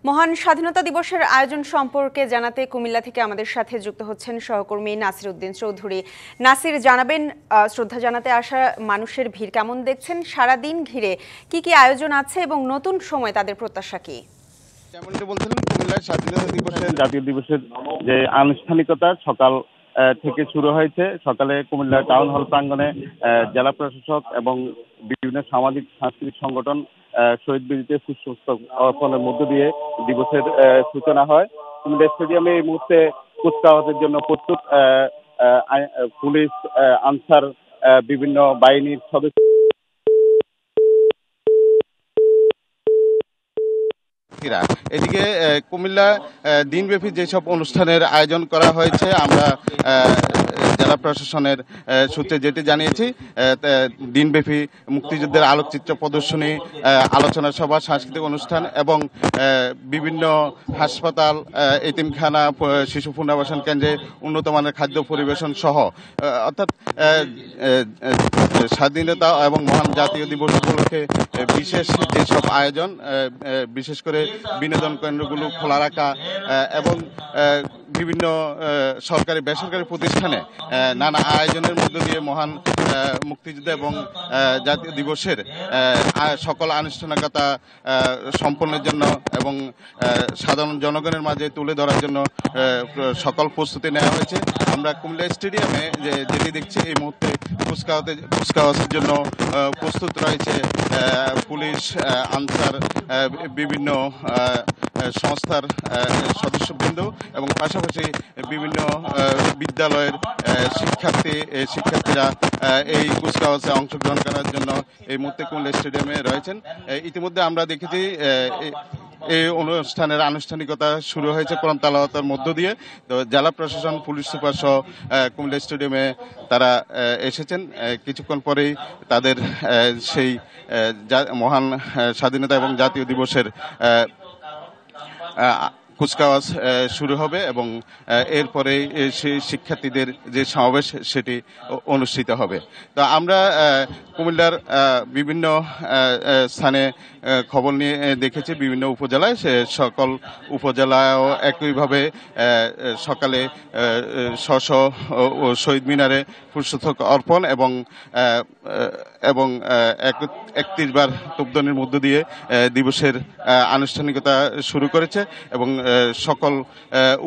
মহান স্বাধীনতা দিবসের আয়োজন সম্পর্কে জানাতে কুমিল্লা থেকে আমাদের সাথে যুক্ত হচ্ছেন সহকর্মী নাসির উদ্দিন চৌধুরী। নাসির, জানাবেন শ্রদ্ধা জানাতে আসা মানুষের ভিড় কেমন দেখছেন, সারাদিন ঘিরে কি কি আয়োজন আছে এবং নতুন সময় তাদের প্রত্যাশা কি? যেমনটি বলছিলেন, কুমিল্লার স্বাধীনতা দিবসের জাতীয় দিবসের যে আনুষ্ঠানিকতা সকাল থেকে শুরু হয়েছে। সকালে কুমিল্লা টাউন হল প্রাঙ্গণে জেলা প্রশাসক এবং বিভিন্ন সামাজিক সাংস্কৃতিক সংগঠন শহীদ বেদিতে পুষ্পস্তবক অর্পণের মধ্য দিয়ে দিবসের সূচনা হয়। কুমিল্লা স্টেডিয়ামে এই মুহূর্তে কুচকাওয়াজের জন্য প্রস্তুত পুলিশ, আনসার, বিভিন্ন বাহিনীর সদস্য। এদিকে কুমিল্লা দিনব্যাপী যেসব অনুষ্ঠানের আয়োজন করা হয়েছে, আমরা জেলা প্রশাসনের সূত্রে যেটি জানিয়েছি, দিনব্যাপী মুক্তিযুদ্ধের আলোকচিত্র প্রদর্শনী, আলোচনা সভা, সাংস্কৃতিক অনুষ্ঠান এবং বিভিন্ন হাসপাতাল, এতিমখানা, শিশু পুনর্বাসন কেন্দ্রে উন্নত মানের খাদ্য পরিবেশন সহ, অর্থাৎ স্বাধীনতা এবং মহান জাতীয় দিবস উপলক্ষে বিশেষ যেসব আয়োজন, বিশেষ করে বিনোদন কেন্দ্রগুলো খোলা রাখা এবং বিভিন্ন সরকারি বেসরকারি প্রতিষ্ঠানে নানা আয়োজনের মধ্য দিয়ে মহান মুক্তিযুদ্ধ এবং জাতীয় দিবসের সকল আনুষ্ঠানিকতা সম্পন্নের জন্য এবং সাধারণ জনগণের মাঝে তুলে ধরার জন্য সকল প্রস্তুতি নেওয়া হয়েছে। আমরা কুমিল্লা স্টেডিয়ামে যেটি দেখছি, এই মুহূর্তে কুচকাওয়াজের জন্য প্রস্তুত রয়েছে পুলিশ, আনসার, বিভিন্ন সংস্থার সদস্যবৃন্দ এবং পাশাপাশি বিভিন্ন বিদ্যালয়ের শিক্ষার্থীরা এই কুচকাওয়াজে অংশগ্রহণ করার জন্য এই মুহূর্তে কুমিল্লা স্টেডিয়ামে রয়েছেন। ইতিমধ্যে আমরা দেখেছি এই অনুষ্ঠানের আনুষ্ঠানিকতা শুরু হয়েছে কোরআন তেলাওয়াতের মধ্য দিয়ে। তো জেলা প্রশাসন, পুলিশ সুপার সহ কুমিল্লা স্টেডিয়ামে তারা এসেছেন। কিছুক্ষণ পরেই তাদের সেই মহান স্বাধীনতা এবং জাতীয় দিবসের কুচকাওয়াজ শুরু হবে এবং এরপরে সেই শিক্ষার্থীদের যে সমাবেশ সেটি অনুষ্ঠিত হবে। তো আমরা কুমিল্লার বিভিন্ন স্থানে খবর নিয়ে দেখেছি, বিভিন্ন উপজেলায়, সে সকল উপজেলায়ও একইভাবে সকালে শহীদ মিনারে পুষ্পস্তবক অর্পণ এবং 31 বার তোপদানির মধ্য দিয়ে দিবসের আনুষ্ঠানিকতা শুরু করেছে এবং সকল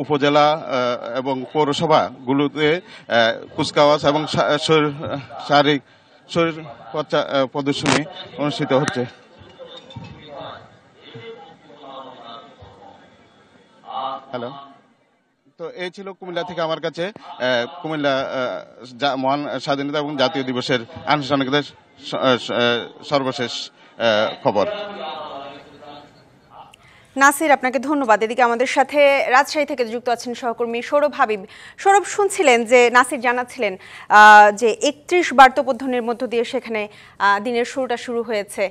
উপজেলা এবং পৌরসভাগুলোতে কুচকাওয়াজ এবং শারীরিক প্রদর্শনী অনুষ্ঠিত হচ্ছে। হ্যালো, তো এই ছিল কুমিল্লা থেকে আমার কাছে কুমিল্লা মহান স্বাধীনতা এবং জাতীয় দিবসের আনুষ্ঠানিকতার সর্বশেষ খবর। নাসির, আপনাকে ধন্যবাদ। এদিকে আমাদের সাথে রাজশাহী থেকে যুক্ত আছেন সহকর্মী সৌরভ হাবিব। সৌরভ, শুনছিলেন যে নাসির জানাচ্ছিলেন যে 31 বার তোপধ্বনির মধ্য দিয়ে সেখানে দিনের শুরুটা শুরু হয়েছে।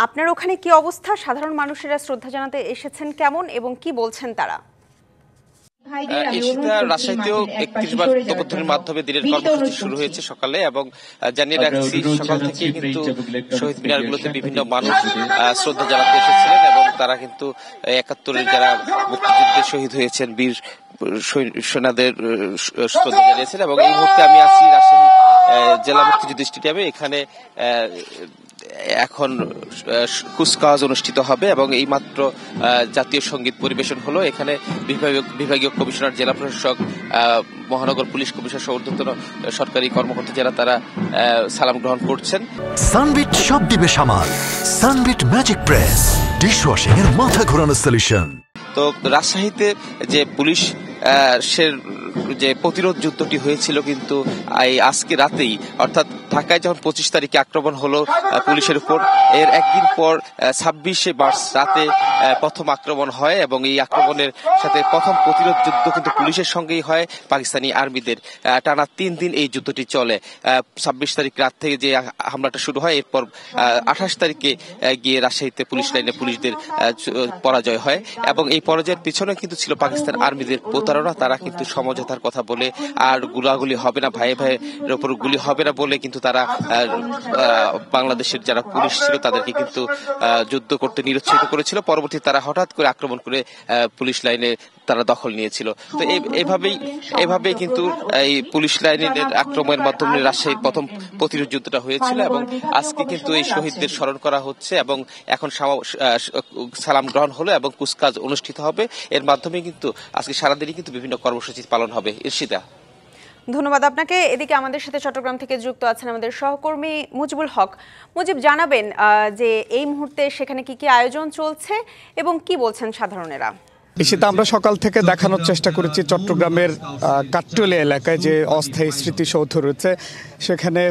আপনার ওখানে কি অবস্থা? সাধারণ মানুষেরা শ্রদ্ধা জানাতে এসেছেন কেমন এবং কি বলছেন তারা? রাজশাহীতেও 31 বার তোপধ্বনির মাধ্যমে দিনের কর্মসূচি শুরু হয়েছে সকালে, এবং জানিয়ে রাখছি সকাল থেকে কিন্তু শহীদ মিনারগুলোতে বিভিন্ন মানুষ শ্রদ্ধা জানাতে এসেছিলেন এবং তারা কিন্তু 71-এর যারা মুক্তিযুদ্ধে শহীদ হয়েছেন বীর সেনাদের শ্রদ্ধা জানিয়েছেন। এবং এই মুহূর্তে আমি আছি রাজশাহী জেলা মুক্তিযুদ্ধ স্টেডিয়ামে। এখানে এখন কুচকাওয়াজ অনুষ্ঠিত হবে এবং এই মাত্র জাতীয় সঙ্গীত পরিবেশন হলো। এখানে বিভাগীয় কমিশনার, জেলা প্রশাসক, মহানগর পুলিশ কমিশনার সহ ঊর্ধ্বতন সরকারি কর্মকর্তা যারা তারা সালাম গ্রহণ করছেন। সানবিট সব দিবে সামাল। সানবিট ম্যাজিক প্রেস, ডিশওয়াশিং এর মাথা ঘোরানো সলিউশন। তো রাজশাহীতে যে পুলিশ যে প্রতিরোধ যুদ্ধটি হয়েছিল কিন্তু আজকে রাতেই, অর্থাৎ ঢাকায় যখন 25 তারিখে আক্রমণ হলো পুলিশের উপর, এর একদিন পর 26শে মার্চ রাতে প্রথম আক্রমণ হয় এবং এই আক্রমণের সাথে প্রথম প্রতিরোধ যুদ্ধ কিন্তু পুলিশের সঙ্গেই হয় পাকিস্তানি আর্মিদের। টানা 3 দিন এই যুদ্ধটি চলে। 26 তারিখ রাত থেকে যে হামলাটা শুরু হয়, এরপর 28 তারিখে গিয়ে রাজশাহীতে পুলিশ লাইনে পুলিশদের পরাজয় হয় এবং এই পরাজয়ের পিছনে কিন্তু ছিল পাকিস্তান আর্মিদের প্রতারণা। তারা কিন্তু সমঝোতা সমঝোতার কথা বলে আর গুলাগুলি হবে না, ভাই ভাইয়ের উপর গুলি হবে না বলে কিন্তু তারা বাংলাদেশের যারা পুলিশ ছিল তাদেরকে কিন্তু যুদ্ধ করতে নিরুৎসাহিত করেছিল। পরবর্তীতে তারা হঠাৎ করে আক্রমণ করে পুলিশ লাইনে তারা দখল নিয়েছিল। তো এভাবেই কিন্তু এই পুলিশ লাইনের আক্রমণের মাধ্যমে রাজশাহীর প্রথম প্রতিরোধ যুদ্ধটা হয়েছিল এবং আজকে কিন্তু এই শহীদদের স্মরণ করা হচ্ছে এবং এখন সালাম গ্রহণ হলো এবং কুচকাওয়াজ অনুষ্ঠিত হবে। এর মাধ্যমে কিন্তু আজকে সারাদিনই কিন্তু বিভিন্ন কর্মসূচি পালন হবে। ঈর্ষিতা, ধন্যবাদ আপনাকে। এদিকে আমাদের সাথে চট্টগ্রাম থেকে যুক্ত আছেন আমাদের সহকর্মী মুজিবুল হক। মুজিব, জানাবেন যে এই মুহূর্তে সেখানে কি কি আয়োজন চলছে এবং কি বলছেন সাধারণেরা? সেটা আমরা সকাল থেকে দেখানোর চেষ্টা করেছি। চট্টগ্রামের কাট্টলিয়া এলাকায় যে অস্থায়ী স্মৃতিসৌধ রয়েছে সেখানে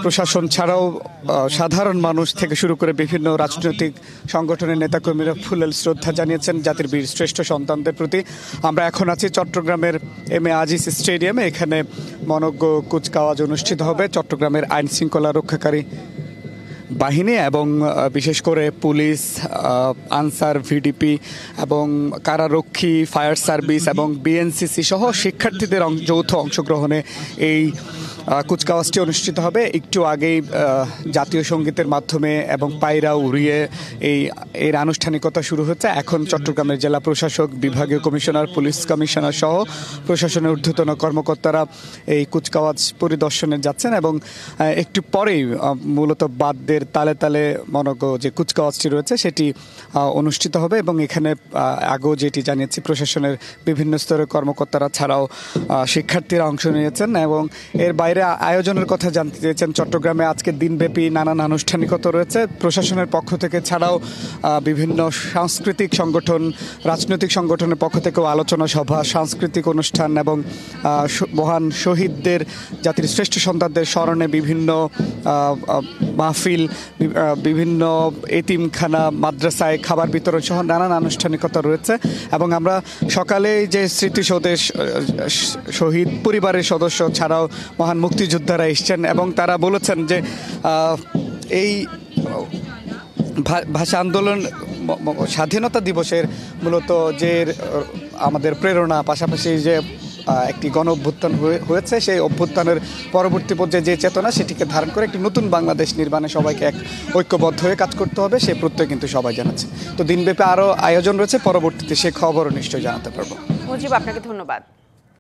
প্রশাসন ছাড়াও সাধারণ মানুষ থেকে শুরু করে বিভিন্ন রাজনৈতিক সংগঠনের নেতাকর্মীরা ফুলেল শ্রদ্ধা জানিয়েছেন জাতির বীর শ্রেষ্ঠ সন্তানদের প্রতি। আমরা এখন আছি চট্টগ্রামের এম এ আজিজ স্টেডিয়ামে। এখানে মনোজ্ঞ কুচকাওয়াজ অনুষ্ঠিত হবে। চট্টগ্রামের আইন শৃঙ্খলা রক্ষাকারী বাহিনী এবং বিশেষ করে পুলিশ, আনসার, ভিডিপি এবং কারারক্ষী, ফায়ার সার্ভিস এবং বিএনসিসি সহ শিক্ষার্থীদের যৌথ অংশগ্রহণে এই কুচকাওয়াজটি অনুষ্ঠিত হবে। একটু আগেই জাতীয় সঙ্গীতের মাধ্যমে এবং পায়রা উড়িয়ে এর আনুষ্ঠানিকতা শুরু হচ্ছে। এখন চট্টগ্রামের জেলা প্রশাসক, বিভাগীয় কমিশনার, পুলিশ কমিশনার সহ প্রশাসনের ঊর্ধ্বতন কর্মকর্তারা এই কুচকাওয়াজ পরিদর্শনে যাচ্ছেন এবং একটু পরেই মূলত বাদ্যের তালে তালে মনোজ্ঞ যে কুচকাওয়াজটি রয়েছে সেটি অনুষ্ঠিত হবে এবং এখানে আগেও যেটি জানিয়েছি প্রশাসনের বিভিন্ন স্তরের কর্মকর্তারা ছাড়াও শিক্ষার্থীরা অংশ নিয়েছেন এবং এর বাইরে আয়োজনের কথা জানতে চেয়েছেন। চট্টগ্রামে আজকে দিনব্যাপী নানান আনুষ্ঠানিকতা রয়েছে প্রশাসনের পক্ষ থেকে, ছাড়াও বিভিন্ন সাংস্কৃতিক সংগঠন, রাজনৈতিক সংগঠনের পক্ষ থেকেও আলোচনা সভা, সাংস্কৃতিক অনুষ্ঠান এবং মহান শহীদদের, জাতির শ্রেষ্ঠ সন্তানদের স্মরণে বিভিন্ন মাহফিল, বিভিন্ন এতিমখানা, মাদ্রাসায় খাবার বিতরণ সহ নানান আনুষ্ঠানিকতা রয়েছে। এবং আমরা সকালে যে স্মৃতিসৌধে শহীদ পরিবারের সদস্য ছাড়াও মহান মুক্তিযোদ্ধারা এসছেন এবং তারা বলেছেন যে এই ভাষা আন্দোলন স্বাধীনতা দিবসের মূলত যে আমাদের প্রেরণা, পাশাপাশি যে একটি গণ অভ্যুত্থান হয়েছে সেই অভ্যুত্থানের পরবর্তী পর্যায়ে যে চেতনা সেটিকে ধারণ করে একটি নতুন বাংলাদেশ নির্মাণে সবাইকে এক ঐক্যবদ্ধ হয়ে কাজ করতে হবে, সে প্রত্যয় কিন্তু সবাই জানাচ্ছে। তো দিনব্যাপী আরও আয়োজন রয়েছে, পরবর্তীতে সে খবরও নিশ্চয়ই জানাতে পারবো। মুজিব, আপনাকে ধন্যবাদ।